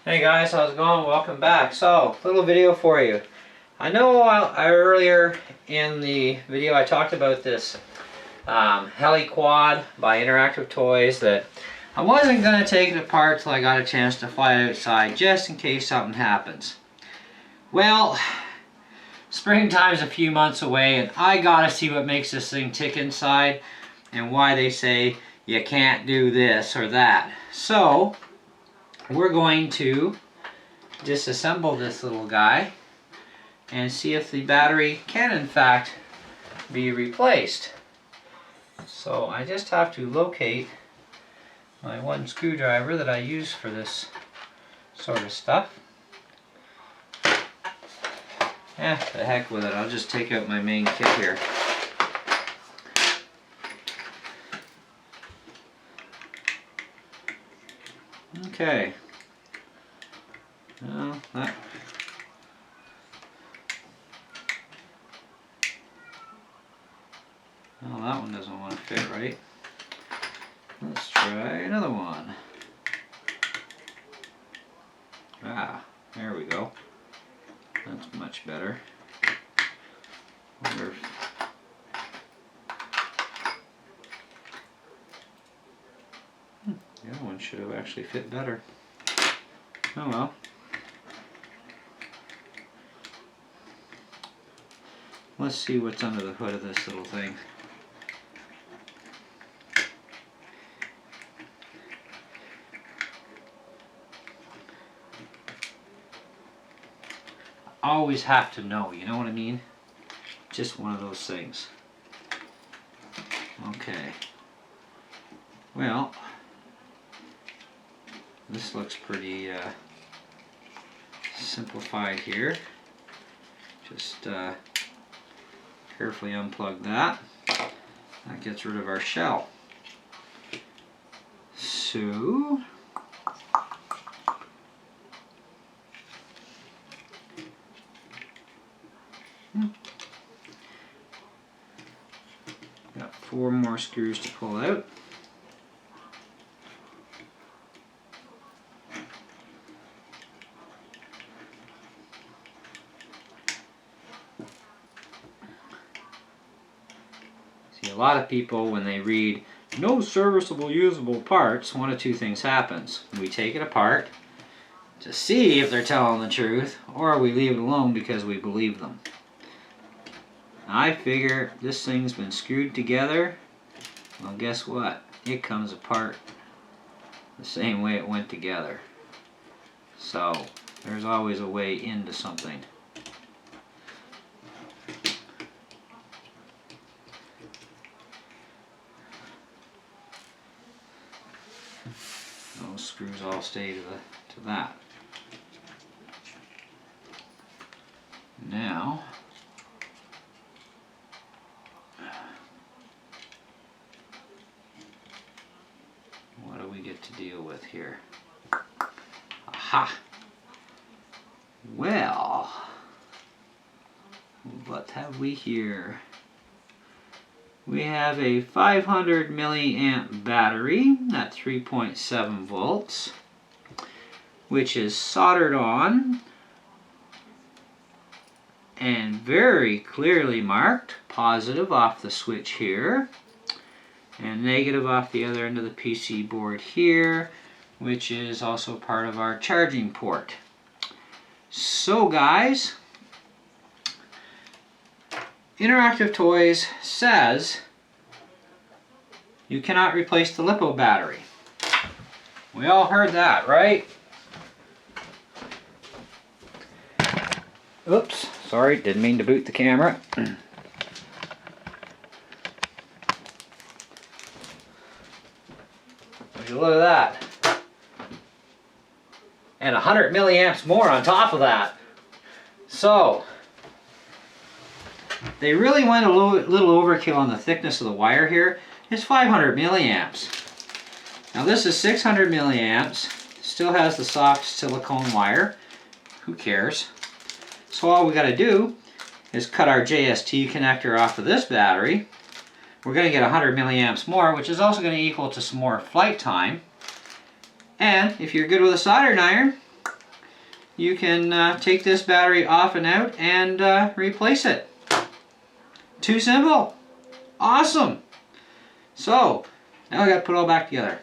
Hey guys, how's it going? Welcome back. So, little video for you. I know earlier in the video I talked about this HeliQuad by Interactive Toys that I wasn't going to take it apart till I got a chance to fly outside just in case something happens. Well, springtime's a few months away and I gotta see what makes this thing tick inside and why they say you can't do this or that. So, we're going to disassemble this little guy and see if the battery can in fact be replaced. So I just have to locate my one screwdriver that I use for this sort of stuff. The heck with it, I'll just take out my main kit here. Okay. Well, that one doesn't want to fit right. Let's try another one. There we go. That's much better. Wonder if the other one should have actually fit better. Oh well. Let's see what's under the hood of this little thing. Always have to know, you know what I mean? Just one of those things. Okay. Well, this looks pretty simplified here. Just carefully unplug that. That gets rid of our shell. So, got 4 more screws to pull out. See, a lot of people when they read no serviceable usable parts, one of two things happens. We take it apart to see if they're telling the truth, or we leave it alone because we believe them. I figure this thing's been screwed together. Well, guess what? It comes apart the same way it went together. So, there's always a way into something. Those screws all stay to that. Now, what do we get to deal with here? Aha! Well, what have we here? We have a 500 milliamp battery at 3.7 volts, which is soldered on and very clearly marked, positive off the switch here, and negative off the other end of the PC board here, which is also part of our charging port. So guys, Interactive Toys says you cannot replace the LiPo battery. We all heard that, right? Oops, sorry, didn't mean to boot the camera. Would you look at that? And 100 milliamps more on top of that. So, they really went a little overkill on the thickness of the wire here. It's 500 milliamps. Now this is 600 milliamps. Still has the soft silicone wire. Who cares? So all we got to do is cut our JST connector off of this battery. We're going to get 100 milliamps more, which is also going to equal to some more flight time. And if you're good with a soldering iron, you can take this battery off and out and replace it. Too simple. Awesome. So now I got to put it all back together.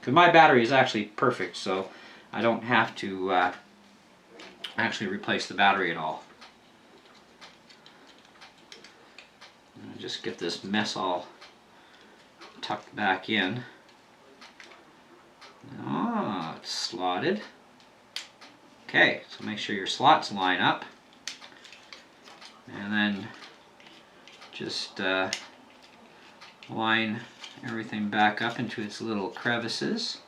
Because my battery is actually perfect, so I don't have to actually replace the battery at all. Just get this mess all tucked back in. Oh, it's slotted. Okay, so make sure your slots line up. And then just line everything back up into its little crevices.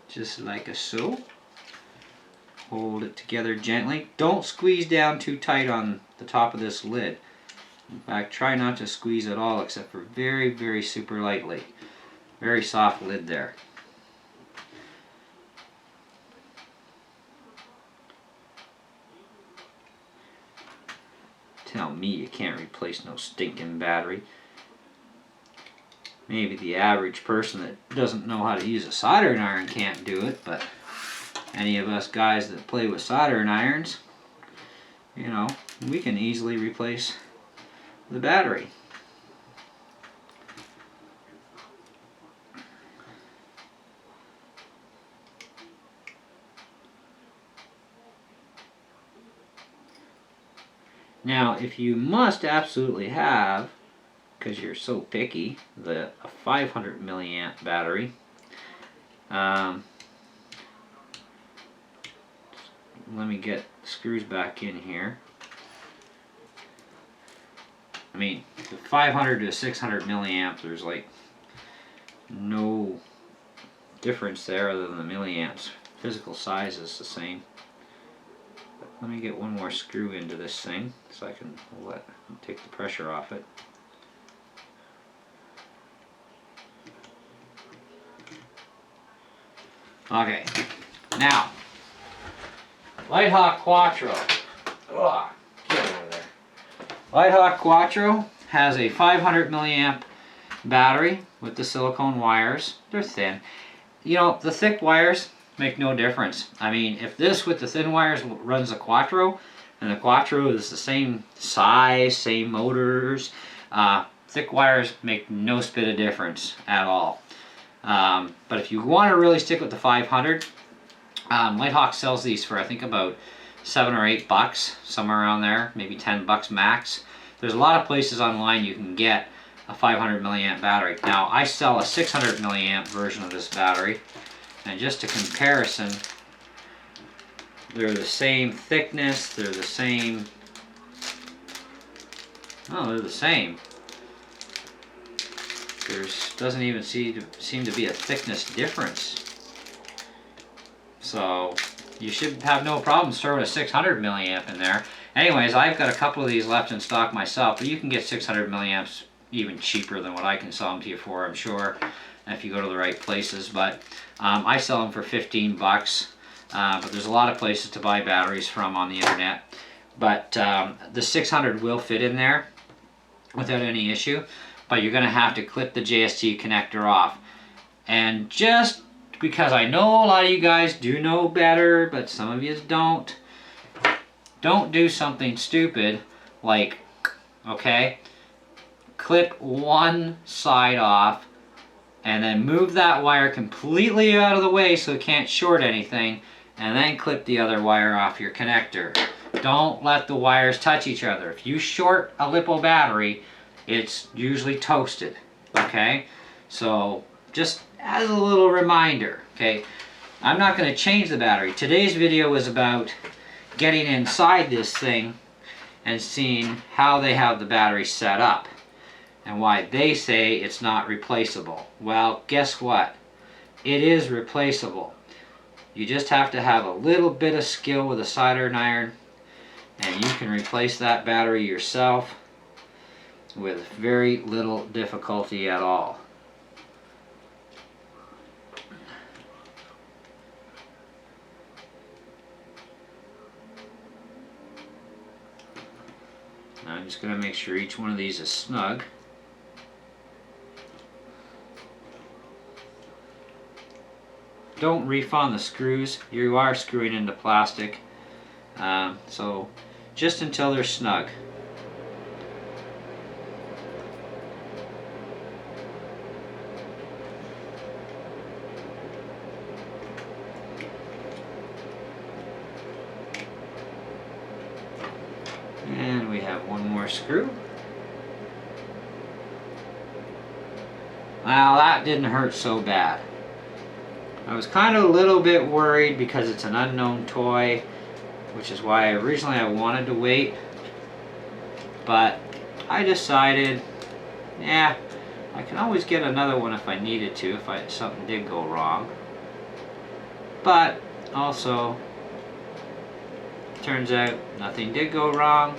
Just like so. Hold it together gently. Don't squeeze down too tight on the top of this lid. In fact, try not to squeeze at all except for very, very super lightly. Very soft lid there. Tell me you can't replace no stinking battery. Maybe the average person that doesn't know how to use a soldering iron can't do it, but any of us guys that play with soldering irons, you know, we can easily replace the battery. Now, if you must absolutely have, because you're so picky, a 500 milliamp battery, let me get screws back in here. I mean, the 500 to 600 milliamps, there's like no difference there other than the milliamps. Physical size is the same. But let me get one more screw into this thing so I can take the pressure off it. Okay, now, Lighthawk Quattro. Ugh, get over there. Lighthawk Quattro has a 500 milliamp battery with the silicone wires. They're thin. You know, the thick wires make no difference. I mean, if this with the thin wires runs a Quattro, and the Quattro is the same size, same motors, thick wires make no spit of difference at all. But if you want to really stick with the 500, Lighthawk sells these for I think about $7 or $8, somewhere around there, maybe $10 max. There's a lot of places online you can get a 500 milliamp battery. Now I sell a 600 milliamp version of this battery, and just a comparison, they're the same thickness, they're the same, oh, they're the same. There doesn't even seem to be a thickness difference. So you should have no problem throwing a 600 milliamp in there. Anyways, I've got a couple of these left in stock myself, but you can get 600 milliamps even cheaper than what I can sell them to you for, I'm sure, if you go to the right places. But I sell them for 15 bucks. But there's a lot of places to buy batteries from on the internet. But the 600 will fit in there without any issue. But you're going to have to clip the JST connector off. And just because I know a lot of you guys do know better, but some of you don't do something stupid like, okay, clip one side off and then move that wire completely out of the way so it can't short anything, and then clip the other wire off your connector. Don't let the wires touch each other. If you short a LiPo battery, it's usually toasted, okay? So just as a little reminder, okay? I'm not going to change the battery. Today's video is about getting inside this thing and seeing how they have the battery set up and why they say it's not replaceable. Well, guess what? It is replaceable. You just have to have a little bit of skill with a soldering iron, and you can replace that battery yourself with very little difficulty at all. Now I'm just going to make sure each one of these is snug. don't reef on the screws. You are screwing into plastic. So just until they're snug. And we have one more screw. Well, that didn't hurt so bad. I was kind of a little bit worried because it's an unknown toy, which is why originally I wanted to wait. But I decided, yeah, I can always get another one if I needed to, if something did go wrong. But also, turns out nothing did go wrong,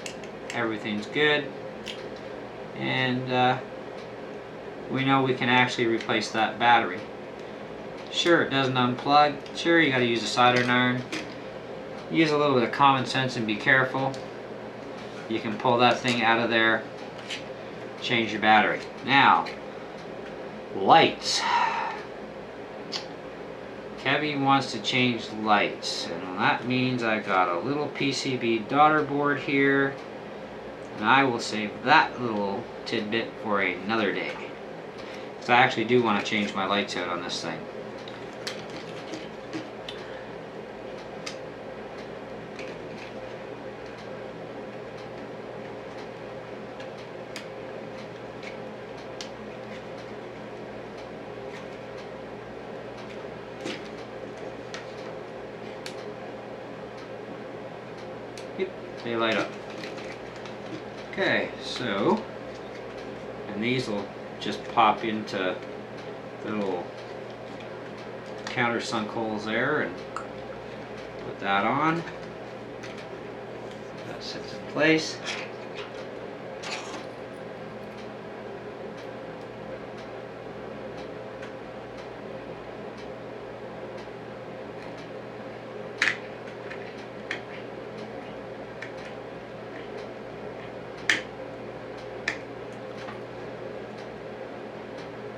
everything's good, and we know we can actually replace that battery. Sure, it doesn't unplug, sure you gotta use a soldering iron, use a little bit of common sense and be careful. You can pull that thing out of there, change your battery. Now, lights. Kevin wants to change lights, and that means I got a little PCB daughter board here, and I will save that little tidbit for another day. Because I actually do want to change my lights out on this thing. Yep, they light up. Okay, so, and these will just pop into the little countersunk holes there, and put that on. That sits in place.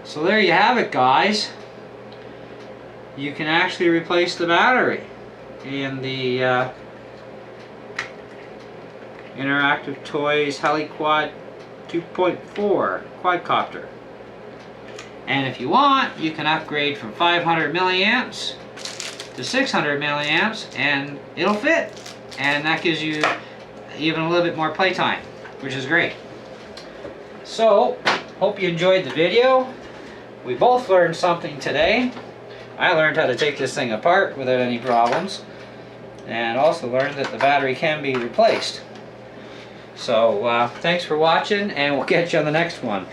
So there you have it, guys. You can actually replace the battery in the Interactive Toys HeliQuad 2.4 quadcopter. And if you want, you can upgrade from 500 milliamps to 600 milliamps and it'll fit. And that gives you even a little bit more playtime, which is great. So, hope you enjoyed the video. We both learned something today. I learned how to take this thing apart without any problems, and also learned that the battery can be replaced. So thanks for watching, and we'll catch you on the next one.